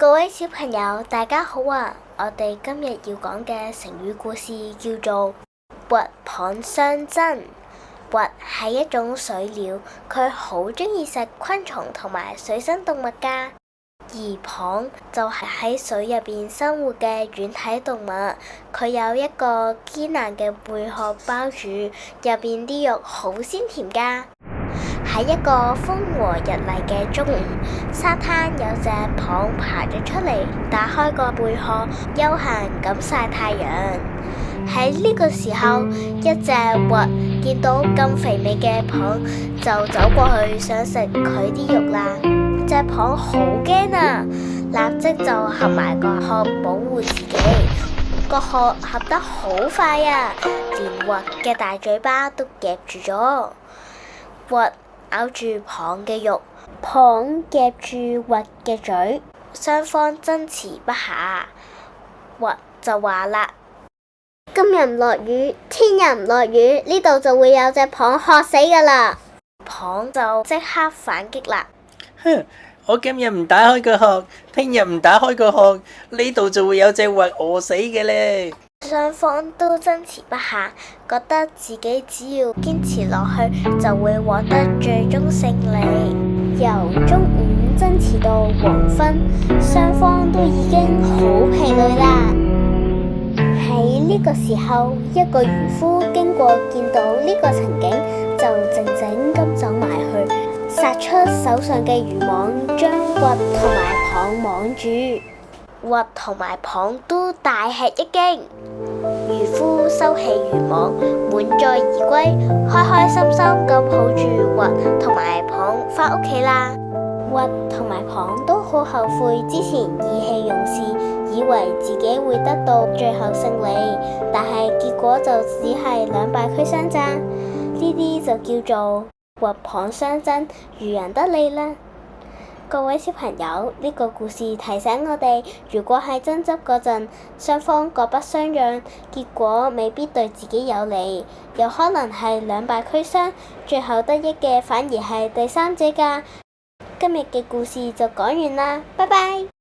各位小朋友，大家好啊！我哋今日要講嘅成語故事叫做鷸蚌相爭。鷸係一種水鳥，佢好鍾意食昆蟲同埋水生動物㗎。而蚌就係喺水入邊生活嘅軟體動物，佢有一個堅硬嘅貝殼包住，入邊啲肉好鮮甜㗎。喺一個風和日麗嘅中午，沙灘有隻蚌爬咗出嚟，打開個貝殼，悠閒咁曬太陽。喺呢個時候，一隻鷸見到咁肥美嘅蚌，就走過去想食佢啲肉啦。隻蚌好驚啊，立即就合埋個殼保護自己。個殼合得好快啊，連鷸嘅大嘴巴都夾住咗。鷸咬住蚌嘅肉，蚌夾住鷸嘅嘴，雙方爭持不下。鷸就話啦：今日唔落雨，聽日唔落雨，呢度就會有隻蚌渴死㗎啦。蚌就即刻反擊啦。哼！我今日唔打開個殼，聽日唔打開個殼，呢度就會有隻鷸餓死嘅咧。雙方都爭持不下，覺得自己只要堅持落去，就會獲得最終勝利。由中午爭持到黃昏，雙方都已經好疲累啦。喺呢個時候，一個漁夫經過，見到呢個情景，就靜靜咁走埋去，撒出手上嘅漁網，將鷸同埋蚌網住。鷸同埋蚌都大吃一驚。漁夫收起漁網，滿載而歸，開開心心咁抱住鷸同埋蚌返屋企啦。鷸同埋蚌都好後悔之前意氣用事，以為自己會得到最後勝利，但係結果就只係兩敗俱傷咋。呢啲就叫做鷸蚌相爭，漁人得利啦。各位小朋友，呢個故事提醒我哋，如果喺爭執嗰陣，雙方各不相讓，結果未必對自己有利，有可能係兩敗俱傷，最後得益嘅反而係第三者㗎。今日嘅故事就講完啦，拜拜。